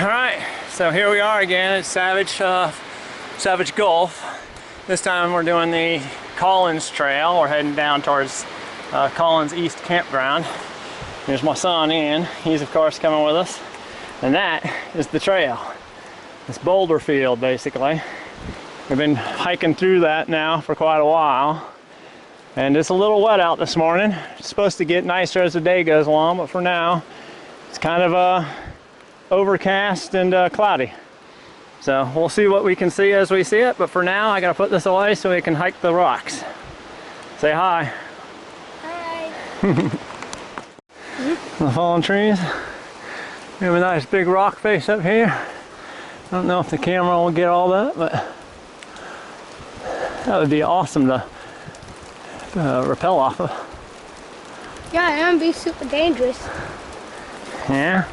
Alright, so here we are again at Savage Gulf. This time we're doing the Collins Trail. We're heading down towards Collins East Campground. Here's my son Ian. He's of course coming with us. And that is the trail. This boulder field basically. We've been hiking through that now for quite a while. And it's a little wet out this morning. It's supposed to get nicer as the day goes along, but for now it's kind of overcast and cloudy. So we'll see what we can see as we see it, but for now I gotta put this away so we can hike the rocks. Say hi. Hi. The fallen trees. We have a nice big rock face up here. I don't know if the camera will get all that, but that would be awesome to rappel off of. Yeah, and be super dangerous. Yeah.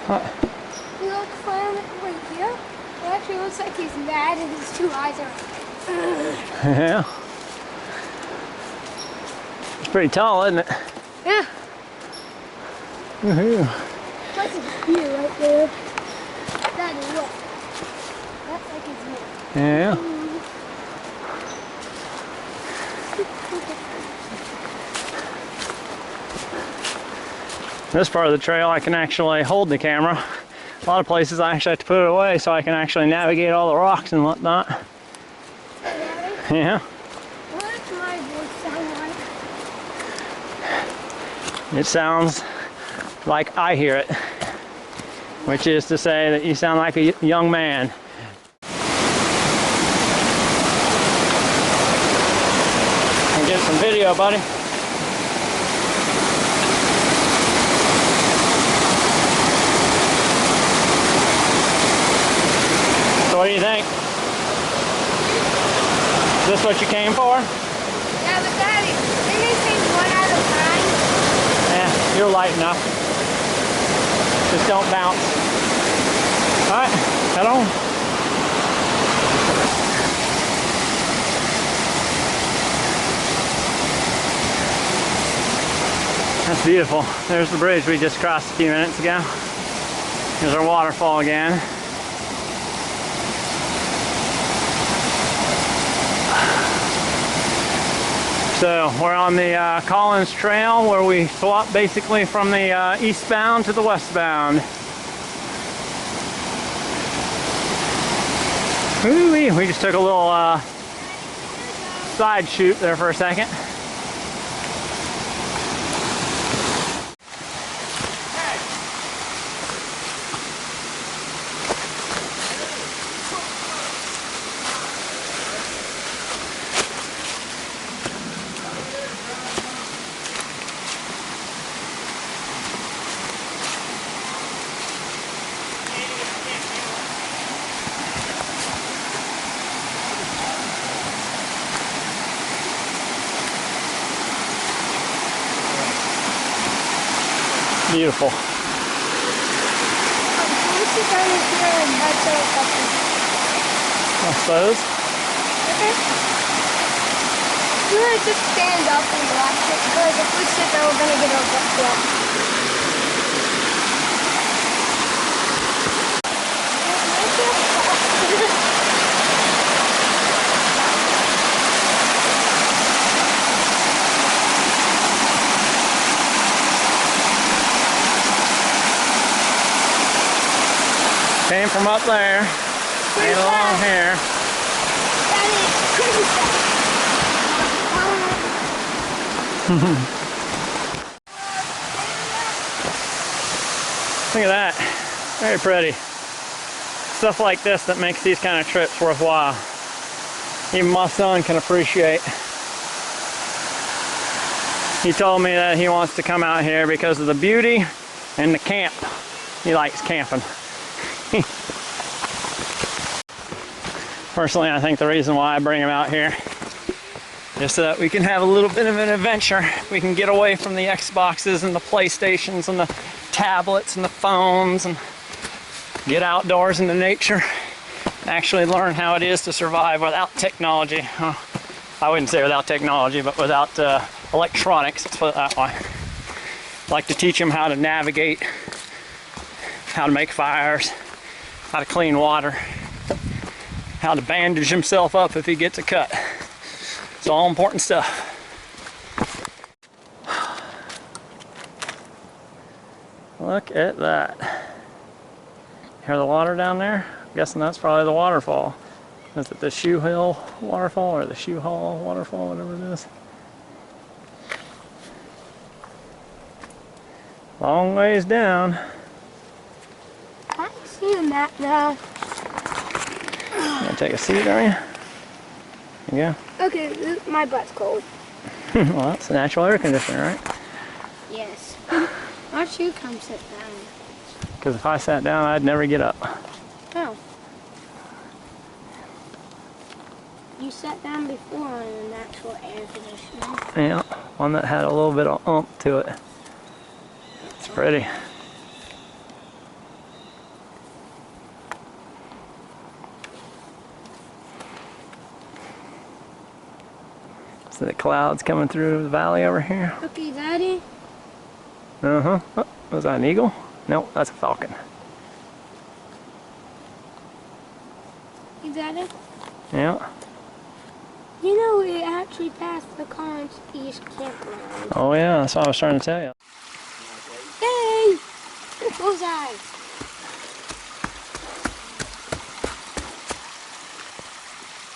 What? You look clown right here. It actually looks like he's mad and his two eyes are. Yeah. It's pretty tall, isn't it? Yeah. Woohoo. That's his ear right there. That is what. That's like his ear. Yeah. This part of the trail I can actually hold the camera. A lot of places I actually have to put it away so I can actually navigate all the rocks and whatnot. Yeah. What does my voice sound like? It sounds like I hear it, which is to say that you sound like a young man. And get some video, buddy. So what do you think? Is this what you came for? Yeah, but Daddy, they may say one at a time. Yeah, you're light enough. Just don't bounce. Alright, head on. That's beautiful. There's the bridge we just crossed a few minutes ago. Here's our waterfall again. So we're on the Collins Trail where we swap basically from the eastbound to the westbound. Ooh-wee. We just took a little side shoot there for a second. Beautiful. We sit down here and watch our puppy. I suppose. Okay. We're gonna just stand up and watch it because if we sit there, we're gonna get our butt wet. Came from up there, made along here. Look at that, very pretty. Stuff like this that makes these kind of trips worthwhile. Even my son can appreciate. He told me that he wants to come out here because of the beauty and the camp. He likes camping. Personally, I think the reason why I bring him out here is so that we can have a little bit of an adventure. We can get away from the Xboxes and the PlayStations and the tablets and the phones and get outdoors into nature and actually learn how it is to survive without technology. Well, I wouldn't say without technology, but without electronics, let's put it that way. I like to teach them how to navigate how to make fires, how to clean water, how to bandage himself up if he gets a cut. It's all important stuff. Look at that. Hear the water down there? I'm guessing that's probably the waterfall. Is it the Shoe Hill waterfall or the Shoe Hall waterfall, whatever it is? Long ways down. I can see the map now. Gonna take a seat, are you? Yeah. Okay, my butt's cold. Well, that's the natural air conditioner, right? Yes. Why don't you come sit down? Because if I sat down, I'd never get up. Oh. You sat down before on a natural air conditioner. Yeah, one that had a little bit of oomph to it. It's pretty. See the clouds coming through the valley over here? Okay, Daddy. Uh-huh. Oh, was that an eagle? No, that's a falcon. Hey, Daddy. Yeah. You know, we actually passed the Collins East campground. Oh yeah, that's what I was trying to tell you. Yay! Bullseye!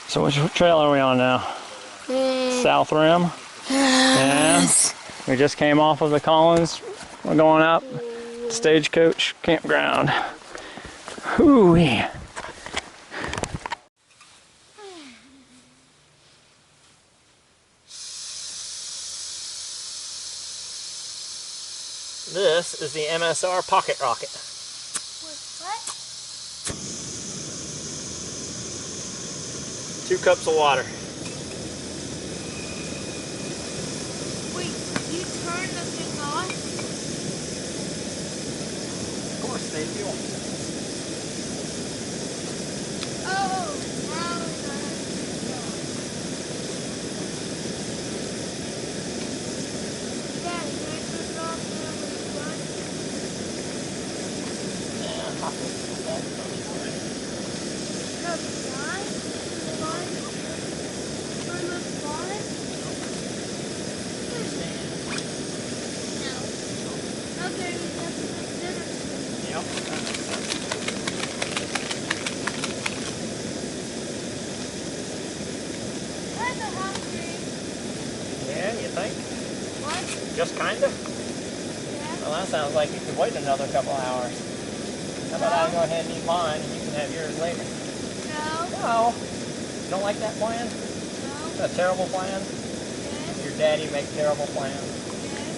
So which trail are we on now? South Rim? Yes. Yeah. We just came off of the Collins. We're going up Stagecoach Campground. Hoo-wee. This is the MSR pocket rocket. What? 2 cups of water. Wait, you turned the thing on? Of course, they fuel. Oh, now it's on. Daddy, can I turn it off whenever it's done? No, it's not. It's on. Turn this on. No. Okay, we have to consider. Yep, that makes sense. That's a hot drink. Yeah, you think? What? Just kinda? Yeah. Well, that sounds like you could wait another couple hours. How about I go ahead and eat mine and you can have yours later? No. No. You don't like that plan? No. A terrible plan? Yes. Your daddy make terrible plans. Yes.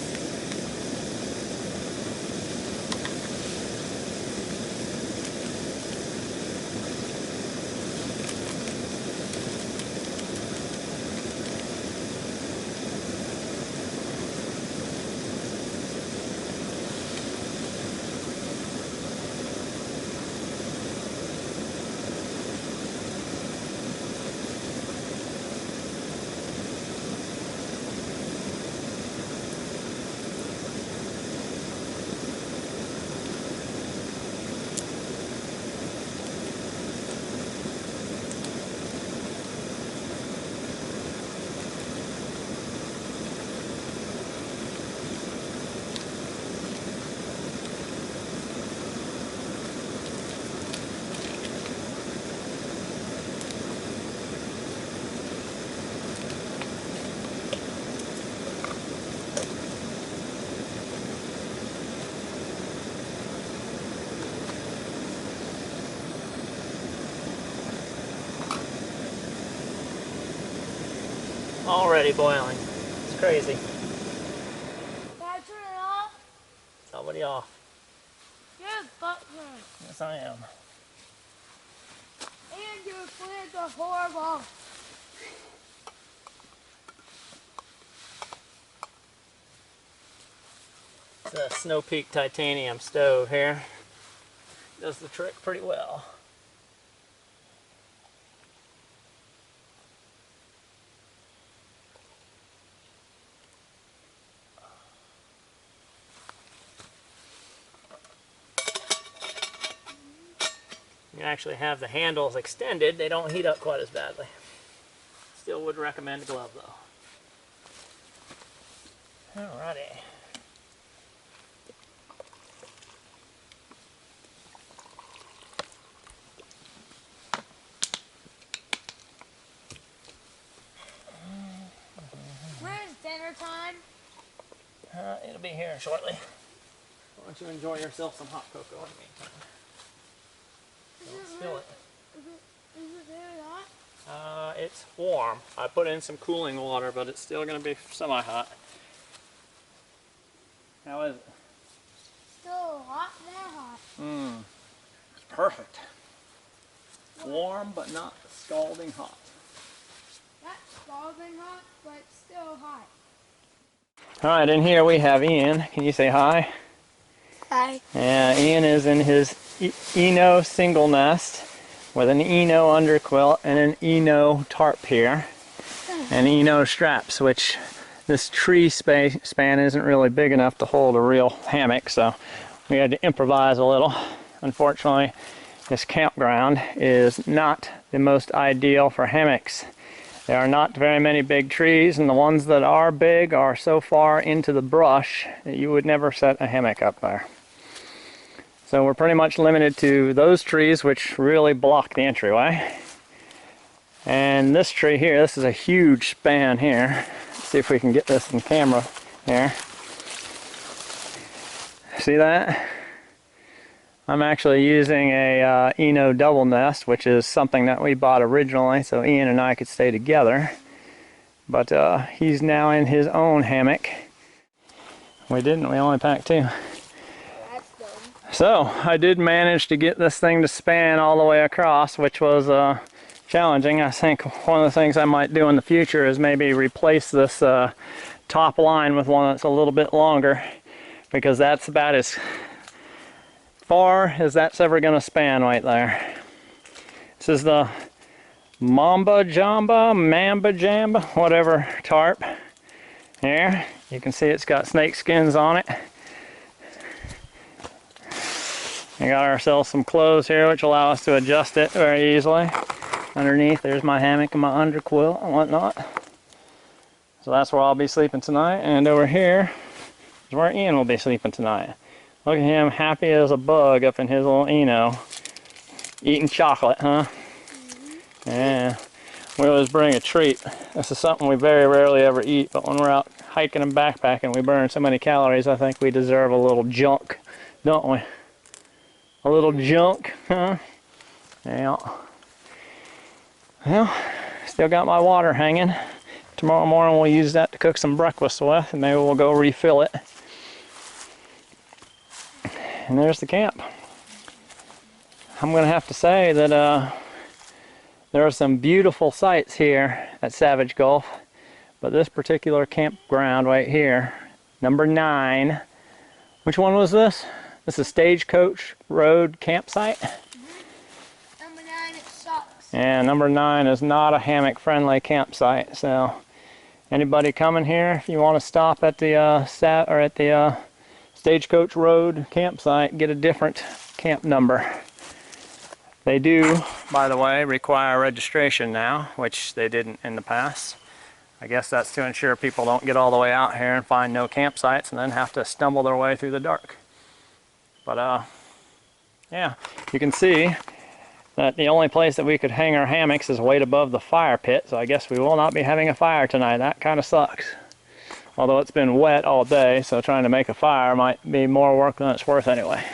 Already boiling. It's crazy. Can I turn it off? Somebody off. You're a butler. Yes, I am. And your plans are horrible. It's a Snow Peak titanium stove here. Does the trick pretty well. You actually have the handles extended, they don't heat up quite as badly. Still would recommend a glove though. Alrighty. When's dinner time? It'll be here shortly. Why don't you enjoy yourself some hot cocoa in the meantime? Don't spill it. Is it very hot? It's warm. I put in some cooling water, but it's still going to be semi-hot. How is it? Still hot, more hot. It's perfect. Warm, but not scalding hot. Not scalding hot, but still hot. Alright, in here we have Ian. Can you say hi? Hi. Yeah, Ian is in his Eno single nest with an Eno underquilt and an Eno tarp here. And Eno straps, which this tree span isn't really big enough to hold a real hammock, so we had to improvise a little. Unfortunately, this campground is not the most ideal for hammocks. There are not very many big trees, and the ones that are big are so far into the brush that you would never set a hammock up there. So we're pretty much limited to those trees which really block the entryway. And this tree here, this is a huge span here. Let's see if we can get this in camera here. See that? I'm actually using a Eno double nest, which is something that we bought originally so Ian and I could stay together. But he's now in his own hammock. We only packed 2. That's dumb. So I did manage to get this thing to span all the way across, which was challenging. I think one of the things I might do in the future is maybe replace this top line with one that's a little bit longer, because that's about as far as that's ever going to span right there. This is the Mamba Jamba, whatever tarp. Here, you can see it's got snake skins on it. We got ourselves some clothes here which allow us to adjust it very easily. Underneath there's my hammock and my underquilt and whatnot. So that's where I'll be sleeping tonight, and over here is where Ian will be sleeping tonight. Look at him, happy as a bug up in his little Eno. Eating chocolate, huh? Yeah. We always bring a treat. This is something we very rarely ever eat, but when we're out hiking and backpacking, we burn so many calories, I think we deserve a little junk, don't we? A little junk, huh? Yeah. Well, still got my water hanging. Tomorrow morning we'll use that to cook some breakfast with, and maybe we'll go refill it. And there's the camp. I'm going to have to say that there are some beautiful sights here at Savage Gulch, but this particular campground right here, number 9, which one was this? This is Stagecoach Road campsite. Number 9, it sucks. Yeah, number 9 is not a hammock-friendly campsite. So, anybody coming here, if you want to stop at the Stagecoach Road campsite, get a different camp number. They do, by the way, require registration now, which they didn't in the past. I guess that's to ensure people don't get all the way out here and find no campsites and then have to stumble their way through the dark. But yeah, you can see that the only place that we could hang our hammocks is right above the fire pit, so I guess we will not be having a fire tonight. That kind of sucks. Although it's been wet all day, so trying to make a fire might be more work than it's worth anyway.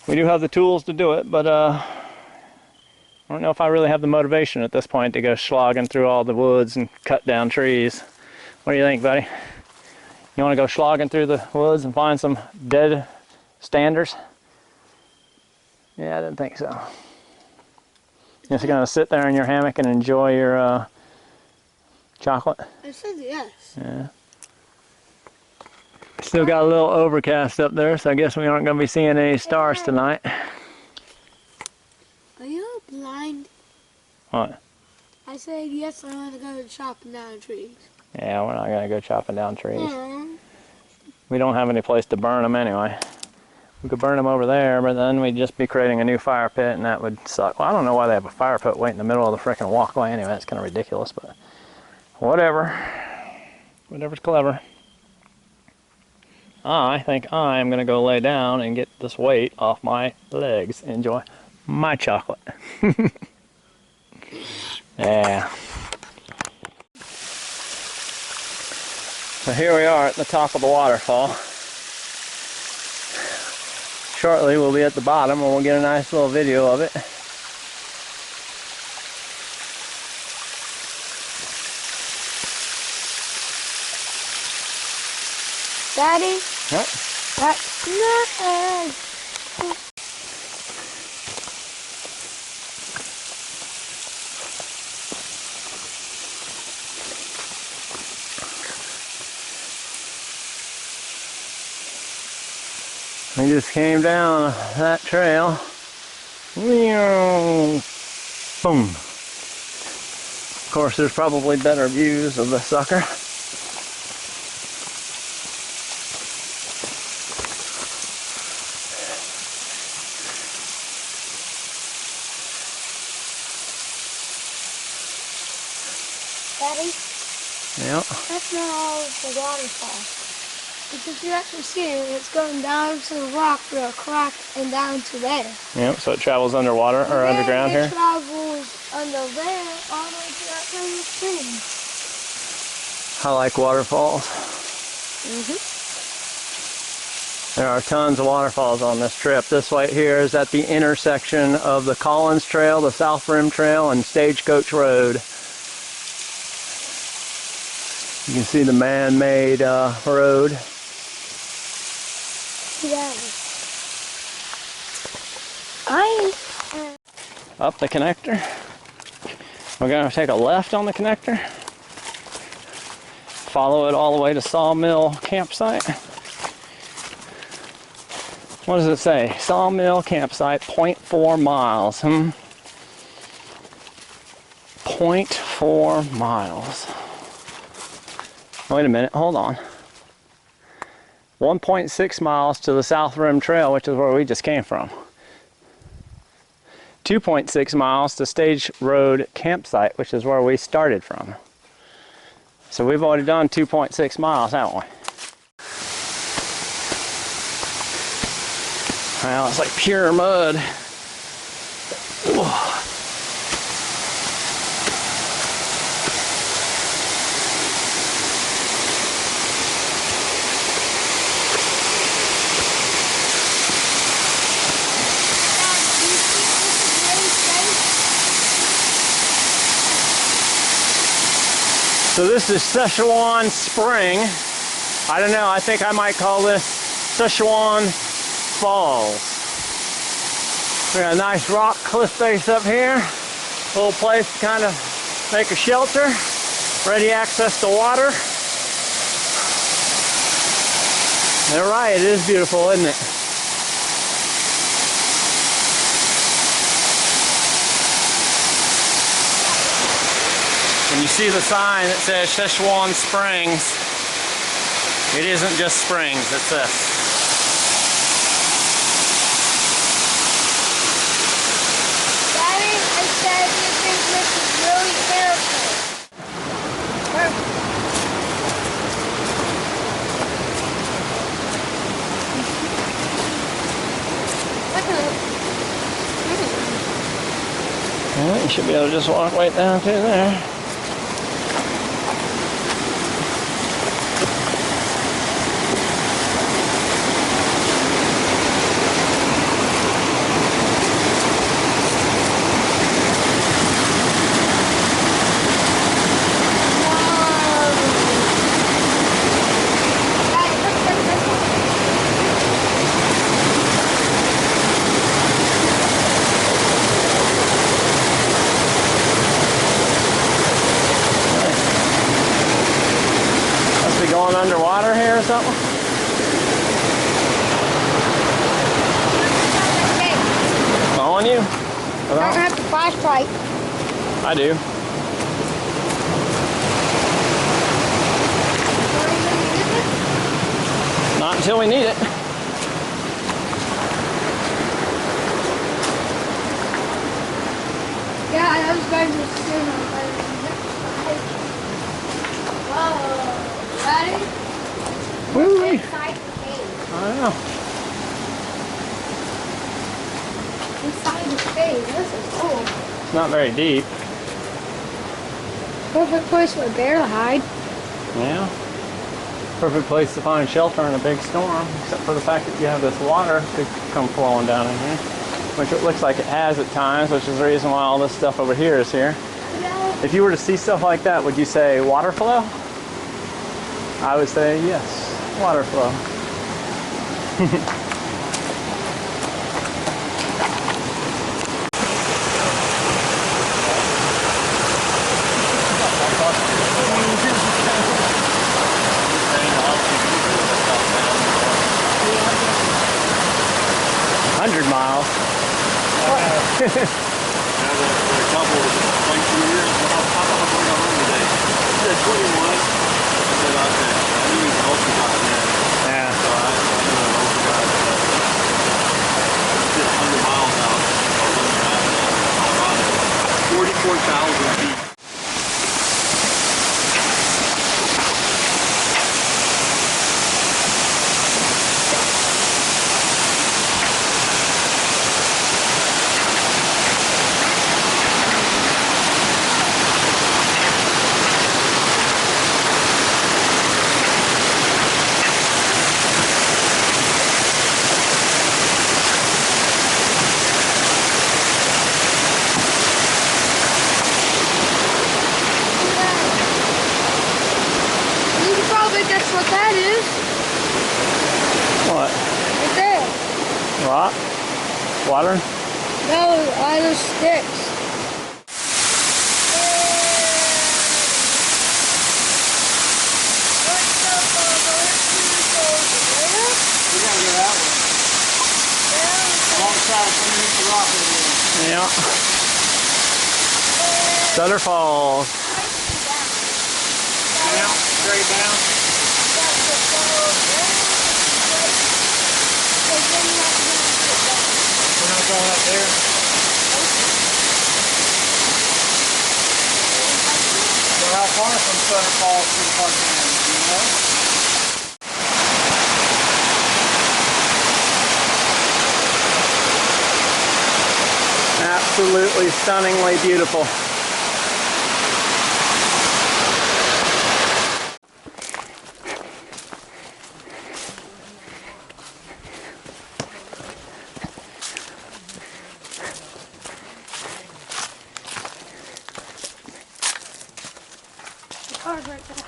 We do have the tools to do it, but I don't know if I really have the motivation at this point to go slogging through all the woods and cut down trees. What do you think, buddy? You want to go slogging through the woods and find some dead standers? Yeah, I didn't think so. You're just gonna sit there in your hammock and enjoy your chocolate? I said yes. Yeah. Still got a little overcast up there, so I guess we aren't gonna be seeing any stars tonight. Are you blind? What? I said yes, I want to go chopping down trees. Yeah, we're not gonna go chopping down trees. We don't have any place to burn them anyway. We could burn them over there, but then we'd just be creating a new fire pit, and that would suck. Well, I don't know why they have a fire pit right in the middle of the frickin' walkway anyway. That's kind of ridiculous, but whatever. Whatever's clever. I think I am going to go lay down and get this weight off my legs. Enjoy my chocolate. Yeah. So here we are at the top of the waterfall. Shortly we'll be at the bottom and we'll get a nice little video of it. Daddy? What? That's not We just came down that trail. Boom. Of course, there's probably better views of the sucker. Daddy? Yep. That's not all of the waterfall. Because you actually see it, it's going down to the rock through a crack and down to there. Yep, so it travels underwater or underground here? It travels under there all the way to that little stream. I like waterfalls. There are tons of waterfalls on this trip. This right here is at the intersection of the Collins Trail, the South Rim Trail, and Stagecoach Road. You can see the man-made road. Yeah. Up the connector. We're going to take a left on the connector. Follow it all the way to Sawmill Campsite. What does it say? Sawmill Campsite, 0.4 miles. 0.4 miles. Wait a minute, hold on. 1.6 miles to the South Rim Trail, which is where we just came from. 2.6 miles to Stage Road Campsite, which is where we started from. So we've already done 2.6 miles, haven't we? Well, it's like pure mud. Whoa. So this is Szechuan Spring. I don't know, I think I might call this Szechuan Falls. We got a nice rock cliff face up here. Little place to kind of make a shelter. Ready access to water. They're right, it is beautiful, isn't it? When you see the sign that says Szechuan Springs, it isn't just springs, it's this. Daddy, I said you think this is really careful. Well, you should be able to just walk right down through there. Going underwater here or something? Okay. On you? I don't have the flashlight. I do. Not until we need it. inside the cave. This is cool. It's not very deep. Perfect place for a bear to hide. Yeah. Perfect place to find shelter in a big storm, except for the fact that you have this water could come flowing down in here, which it looks like it has at times, which is the reason why all this stuff over here is here. Yeah. If you were to see stuff like that, would you say water flow? I would say yes, water flow. 100 miles. Now that a couple of 22 years, well, how about going on home today? He said 21. I said, okay. I knew he was an ultra guy then. Yeah. So I knew an ultra guy. Did 100 miles out. Or 44,000 feet. You can probably guess what that is. What? Right there. Rock? Water? No, all those sticks. We gotta go that way. Alongside underneath the rock over there. Yeah. Waterfalls. Down, straight down. We're not going up there. So how far from Waterfalls to the park end, do you know? Absolutely stunningly beautiful. The car's right there.